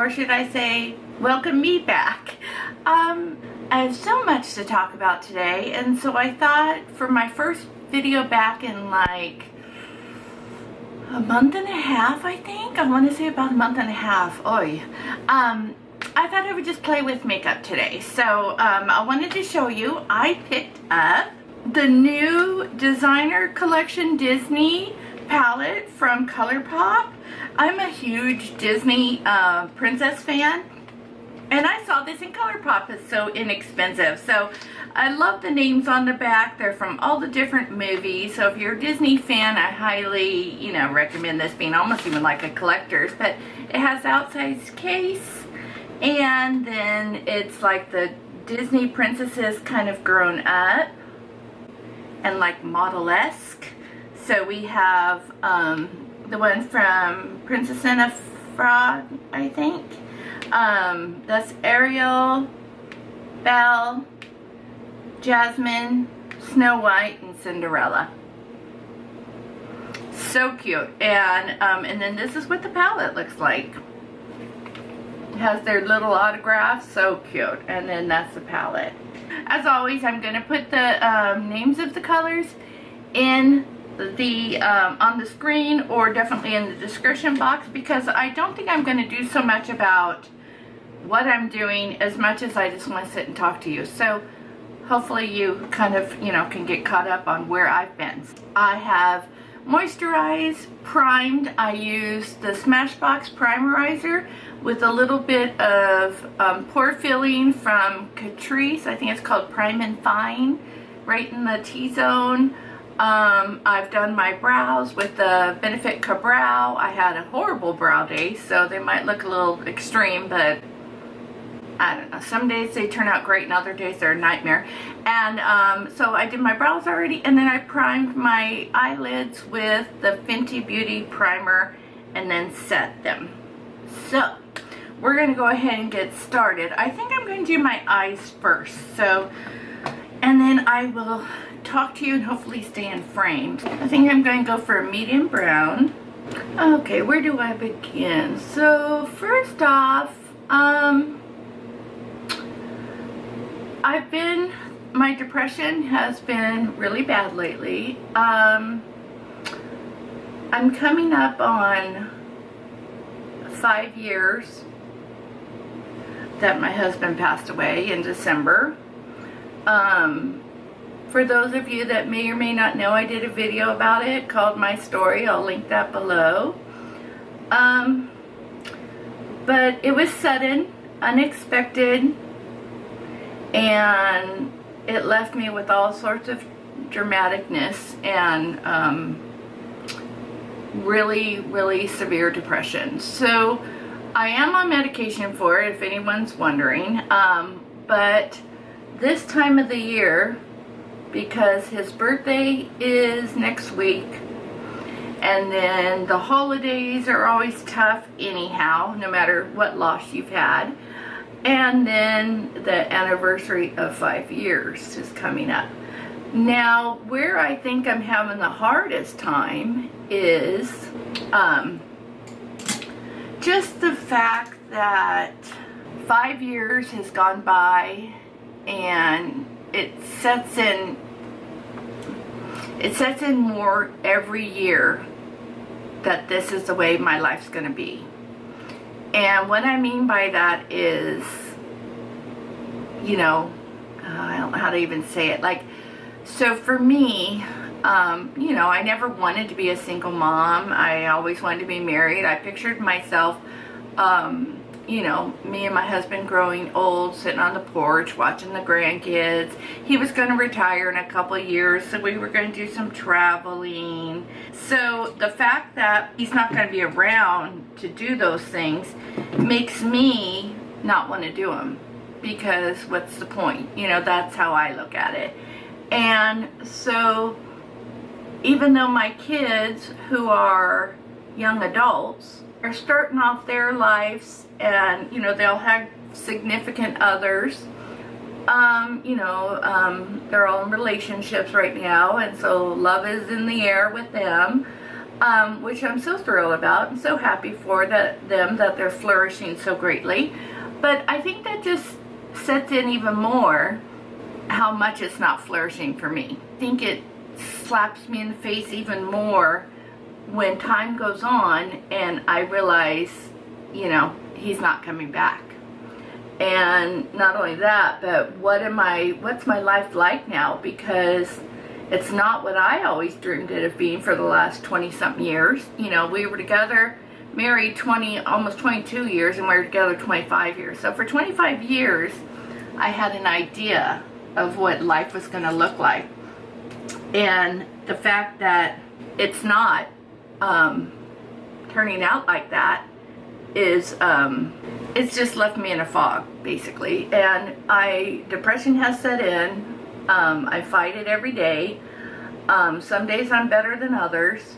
or should I say, welcome me back. I have so much to talk about today, and so I thought for my first video back in like a month and a half, I think. I want to say about a month and a half. Oy. I thought I would just play with makeup today. So I wanted to show you, I picked up the new designer collection Disney palette from Colourpop. I'm a huge Disney princess fan, and I saw this in Colourpop. It's so inexpensive. So I love the names on the back. They're from all the different movies. So if you're a Disney fan, I highly, recommend this, being almost even like a collector's. But it has the outside case, and then it's like the Disney princesses kind of grown up and like model-esque. So we have the one from Princess and a Frog, I think. That's Ariel, Belle, Jasmine, Snow White, and Cinderella. So cute. And then this is what the palette looks like. It has their little autographs. So cute. And then that's the palette. As always, I'm going to put the names of the colors in the on the screen, or definitely in the description box, because I don't think I'm going to do so much about what I'm doing as much as I just want to sit and talk to you. So hopefully you kind of, can get caught up on where I've been. I have moisturized, primed. I use the Smashbox Primerizer with a little bit of pore filling from Catrice. I think it's called Prime and Fine, right in the T-zone. I've done my brows with the Benefit Ka-Brow. I had a horrible brow day, so they might look a little extreme, but I don't know. Some days they turn out great, and other days they're a nightmare. And so I did my brows already, and then I primed my eyelids with the Fenty Beauty Primer and then set them. So we're going to go ahead and get started. I think I'm going to do my eyes first. So, and then I will talk to you and hopefully stay in frame. I think I'm going to go for a medium brown. Okay, where do I begin? So first off, my depression has been really bad lately. I'm coming up on 5 years that my husband passed away in December. For those of you that may or may not know, I did a video about it called My Story. I'll link that below. But it was sudden, unexpected, and it left me with all sorts of dramaticness and really, really severe depression. So I am on medication for it, if anyone's wondering. But this time of the year, because his birthday is next week, and then the holidays are always tough anyhow, no matter what loss you've had. And then the anniversary of 5 years is coming up. Now, where I think I'm having the hardest time is just the fact that 5 years has gone by, and it sets in more every year that this is the way my life's going to be. And what I mean by that is, I don't know how to even say it. Like, so for me, I never wanted to be a single mom. I always wanted to be married. I pictured myself, me and my husband growing old, sitting on the porch, watching the grandkids. He was going to retire in a couple of years, so we were going to do some traveling. So the fact that he's not going to be around to do those things makes me not want to do them, because what's the point? That's how I look at it. And so even though my kids, who are young adults, are starting off their lives, and they'll have significant others, they're all in relationships right now, and so love is in the air with them. which I'm so thrilled about and so happy for them that they're flourishing so greatly. But I think that just sets in even more how much it's not flourishing for me. I think it slaps me in the face even more when time goes on and I realize, you know, he's not coming back. And not only that, but what's my life like now? Because it's not what I always dreamed it of being for the last 20-something years. You know, we were together, married almost 22 years, and we were together 25 years. So for 25 years, I had an idea of what life was going to look like. And the fact that it's not turning out like that is, it's just left me in a fog, basically. And depression has set in. I fight it every day. Some days I'm better than others.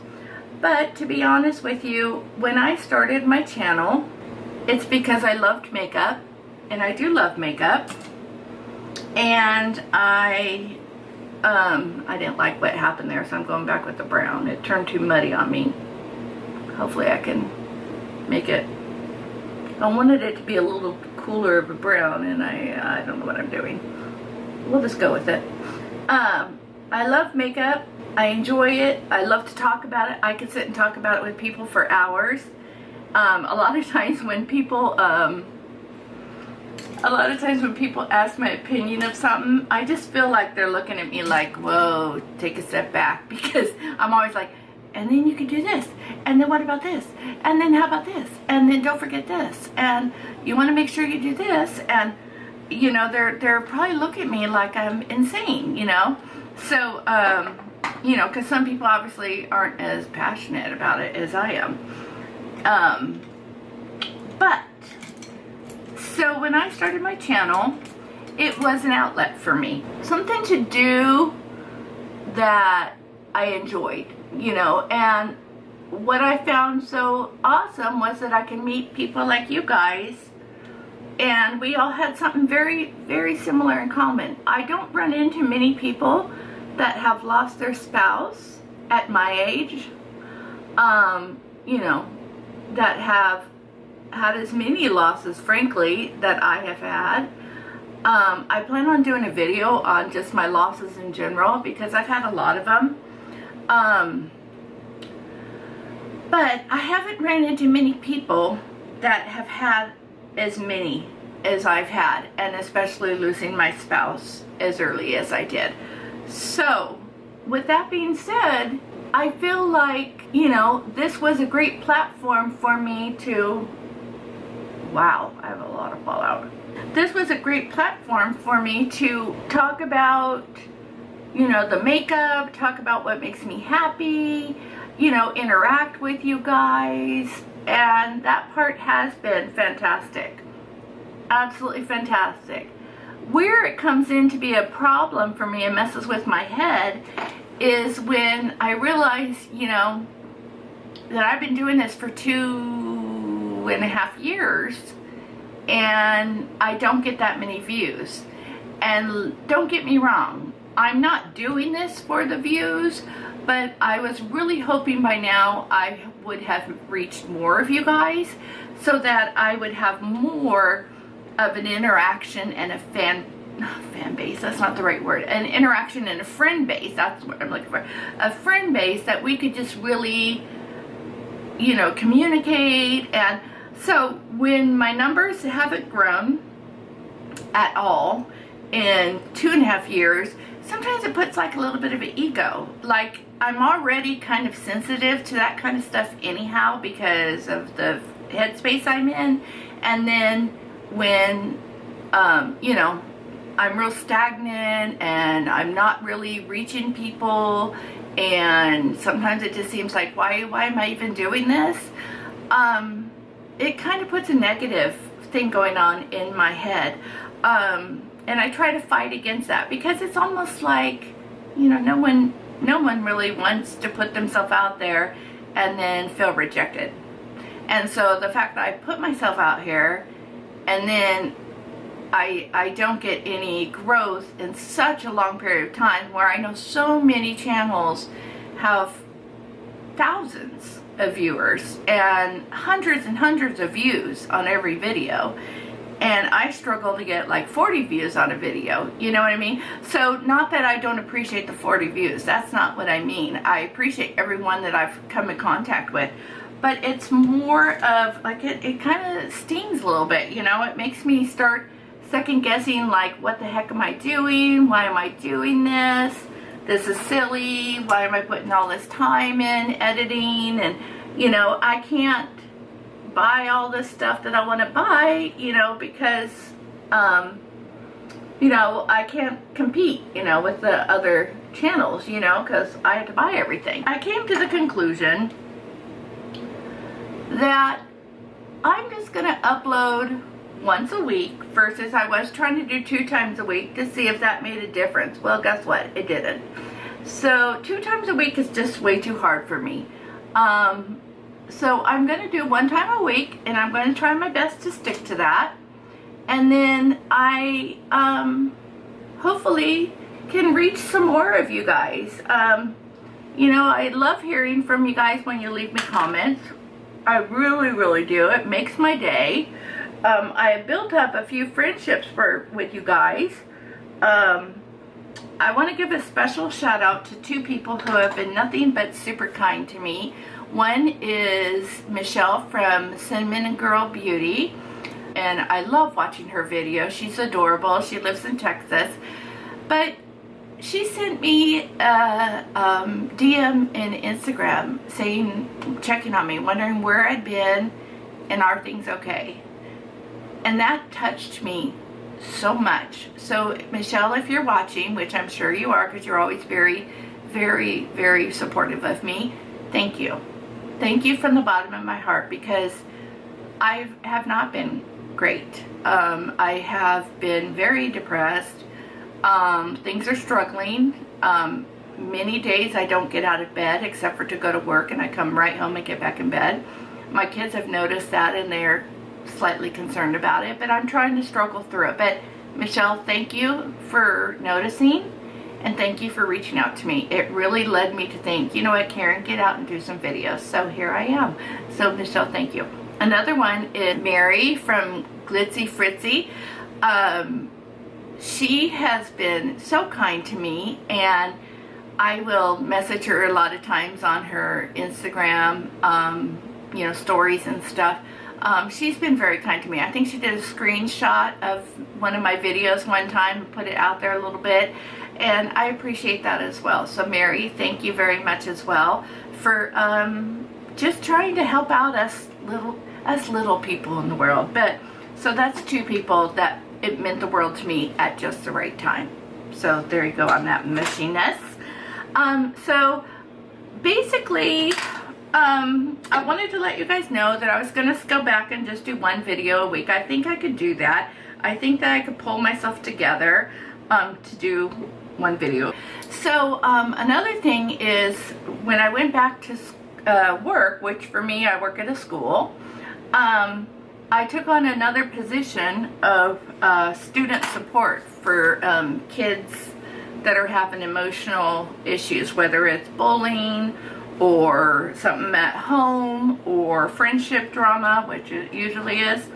But to be honest with you, when I started my channel, it's because I loved makeup, and I do love makeup. And I didn't like what happened there, so I'm going back with the brown. It turned too muddy on me. Hopefully I can make it. I wanted it to be a little cooler of a brown, and I don't know what I'm doing. We'll just go with it. I love makeup. I enjoy it. I love to talk about it. I could sit and talk about it with people for hours. A lot of times when people ask my opinion of something, I just feel like they're looking at me like, whoa, take a step back, because I'm always like, and then you can do this, and then what about this, and then how about this, and then don't forget this, and you want to make sure you do this, and you know, they're probably looking at me like I'm insane, you know. So you know, because some people obviously aren't as passionate about it as I am. But so when I started my channel, it was an outlet for me, something to do that I enjoyed, you know. And what I found so awesome was that I can meet people like you guys, and we all had something very, very similar in common. I don't run into many people that have lost their spouse at my age, you know, that have had as many losses, frankly, that I have had. I plan on doing a video on just my losses in general, because I've had a lot of them. But I haven't ran into many people that have had as many as I've had, and especially losing my spouse as early as I did. So, with that being said, I feel like, you know, this was a great platform for me to, wow, I have a lot of fallout. This was a great platform for me to talk about, you know, the makeup, talk about what makes me happy, you know, interact with you guys, and that part has been fantastic. Absolutely fantastic. Where it comes in to be a problem for me and messes with my head is when I realize, you know, that I've been doing this for 2.5 years and I don't get that many views. And don't get me wrong, I'm not doing this for the views, but I was really hoping by now I would have reached more of you guys so that I would have more of an interaction and a fan base, that's not the right word, an interaction and a friend base, that's what I'm looking for, a friend base that we could just really, you know, communicate. And so when my numbers haven't grown at all in 2.5 years, sometimes it puts like a little bit of an ego. Like, I'm already kind of sensitive to that kind of stuff anyhow because of the headspace I'm in. And then when, you know, I'm real stagnant and I'm not really reaching people, and sometimes it just seems like, why am I even doing this? It kind of puts a negative thing going on in my head. And I try to fight against that because it's almost like, you know, no one really wants to put themselves out there and then feel rejected. And so the fact that I put myself out here and then I don't get any growth in such a long period of time, where I know so many channels have thousands of viewers and hundreds of views on every video, and I struggle to get like 40 views on a video, you know what I mean? So not that I don't appreciate the 40 views, that's not what I mean. I appreciate everyone that I've come in contact with, but it's more of like it kind of stings a little bit, you know? It makes me start second guessing, like, what the heck am I doing? Why am I doing this? This is silly. Why am I putting all this time in editing? And, you know, I can't buy all this stuff that I want to buy, you know, because, you know, I can't compete, you know, with the other channels, you know, because I have to buy everything. I came to the conclusion that I'm just going to upload once a week versus I was trying to do 2 times a week to see if that made a difference. Well, guess what? It didn't. So 2 times a week is just way too hard for me. So I'm going to do 1 time a week, and I'm going to try my best to stick to that. And then I hopefully can reach some more of you guys. You know, I love hearing from you guys when you leave me comments. I really do. It makes my day. I have built up a few friendships with you guys. I want to give a special shout out to 2 people who have been nothing but super kind to me. One is Michelle from Cinnamon Girl Beauty, and I love watching her videos. She's adorable. She lives in Texas, but she sent me a DM in Instagram saying, checking on me, wondering where I'd been and are things okay. And that touched me so much. So Michelle, if you're watching, which I'm sure you are because you're always very supportive of me, thank you. Thank you from the bottom of my heart, because I have not been great. I have been very depressed. Things are struggling. Many days I don't get out of bed except for to go to work, and I come right home and get back in bed. My kids have noticed that, and they're slightly concerned about it, but I'm trying to struggle through it. But Michelle, thank you for noticing, and thank you for reaching out to me. It really led me to think, you know what, Karen, get out and do some videos. So here I am. So Michelle, thank you. Another one is Mary from Glitzy Fritzy. She has been so kind to me, and I will message her a lot of times on her Instagram, you know, stories and stuff. She's been very kind to me. I think she did a screenshot of one of my videos one time and put it out there a little bit, and I appreciate that as well. So Mary, thank you very much as well for just trying to help out us little people in the world. But so that's 2 people that it meant the world to me at just the right time. So there you go on that mushiness. So basically, I wanted to let you guys know that I was going to go back and just do 1 video a week. I think I could do that. I think that I could pull myself together to do 1 video. So another thing is, when I went back to work, which for me, I work at a school, I took on another position of student support for kids that are having emotional issues, whether it's bullying or something at home or friendship drama, which it usually is.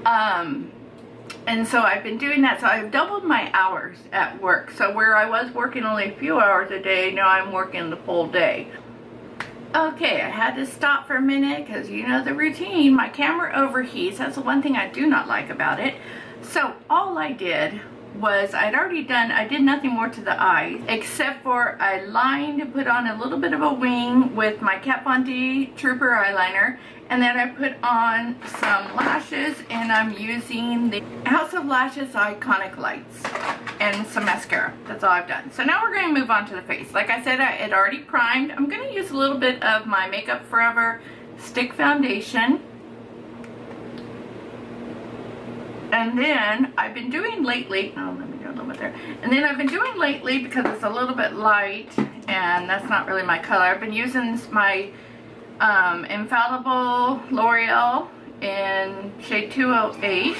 And so I've been doing that. So I've doubled my hours at work. So where I was working only a few hours a day, now I'm working the full day. Okay, I had to stop for a minute because you know the routine. My camera overheats. That's the one thing I do not like about it. So all I did was I did nothing more to the eyes except for I lined and put on a little bit of a wing with my Kat Von D Trooper eyeliner, and then I put on some lashes, and I'm using the House of Lashes Iconic Lights and some mascara. That's all I've done. So now we're going to move on to the face. Like I said, I had already primed. I'm going to use a little bit of my Makeup Forever Stick Foundation. And then I've been doing lately, oh, let me go a little bit there. And then I've been doing lately, because it's a little bit light and that's not really my color, I've been using my Infallible L'Oreal in shade 208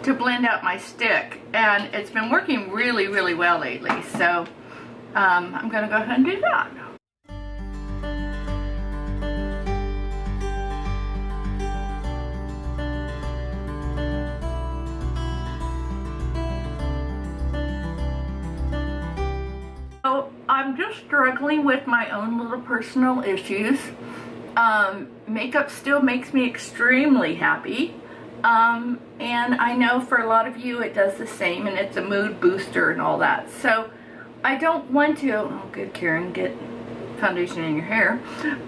to blend out my stick. And it's been working really well lately. So I'm going to go ahead and do that. I'm just struggling with my own little personal issues. Makeup still makes me extremely happy. And I know for a lot of you it does the same, and it's a mood booster and all that. So I don't want to, oh good Karen, get foundation in your hair.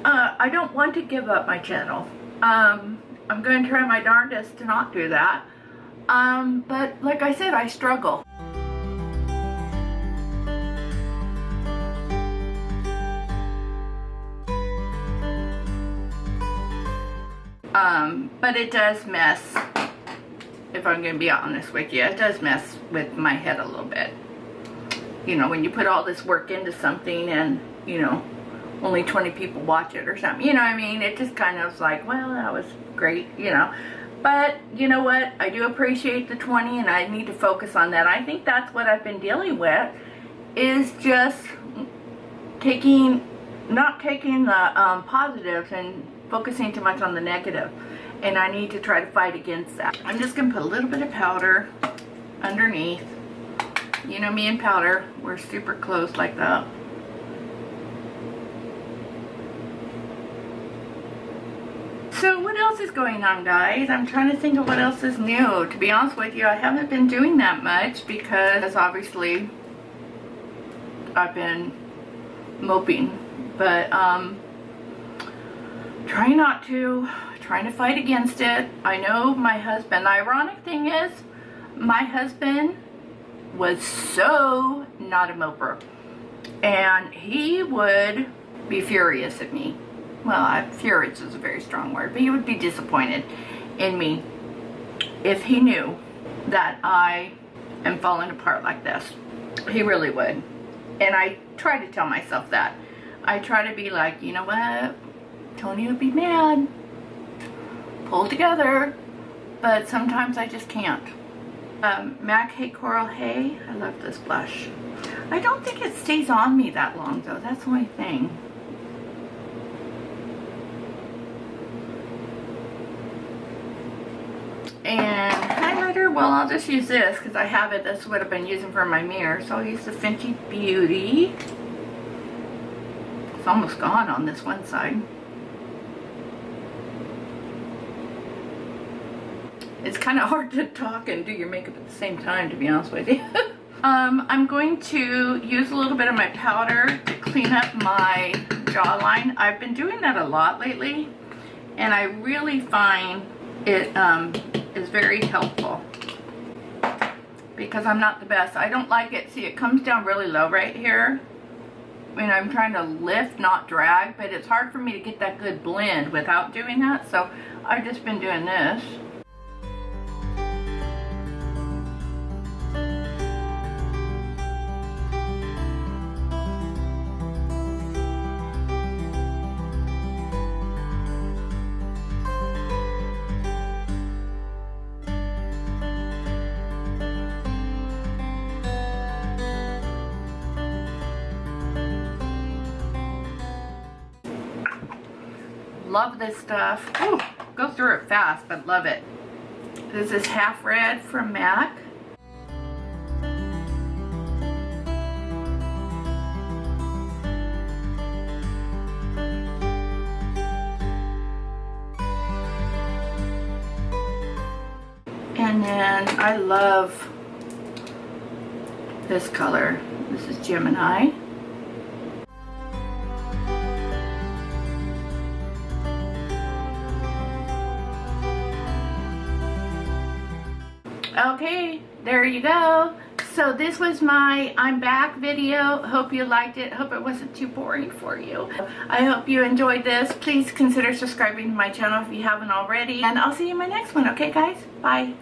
I don't want to give up my channel. I'm going to try my darndest to not do that. But like I said, I struggle. But it does mess, if I'm going to be honest with you, it does mess with my head a little bit. You know, when you put all this work into something and, you know, only 20 people watch it or something, you know what I mean? It just kind of like, well, that was great, you know. But, you know what? I do appreciate the 20, and I need to focus on that. I think that's what I've been dealing with, is just not taking the positives and focusing too much on the negative. And I need to try to fight against that. I'm just going to put a little bit of powder underneath. You know me and powder, we're super close like that. So what else is going on, guys? I'm trying to think of what else is new. To be honest with you, I haven't been doing that much because obviously I've been moping. But trying to fight against it. I know my husband, the ironic thing is, my husband was so not a moper. And he would be furious at me. Well, furious is a very strong word, but he would be disappointed in me if he knew that I am falling apart like this. He really would. And I try to tell myself that. I try to be like, you know what? Tony would be mad. Pull together. But sometimes I just can't. MAC Hey Coral Hey. I love this blush. I don't think it stays on me that long though. That's the only thing. And highlighter, well, I'll just use this because I have it. That's what I've been using for my mirror. So I'll use the Fenty Beauty. It's almost gone on this one side. It's kind of hard to talk and do your makeup at the same time, to be honest with you. I'm going to use a little bit of my powder to clean up my jawline. I've been doing that a lot lately, and I really find it is very helpful because I'm not the best. I don't like it. See, it comes down really low right here when I'm trying to lift, not drag, but it's hard for me to get that good blend without doing that, so I've just been doing this. Love this stuff. Ooh, go through it fast, but love it. This is Half Red from MAC. And then I love this color. This is Gemini. Okay, there you go. So this was my I'm back video. Hope you liked it. Hope it wasn't too boring for you. I hope you enjoyed this. Please consider subscribing to my channel if you haven't already. And I'll see you in my next one. Okay, guys? Bye.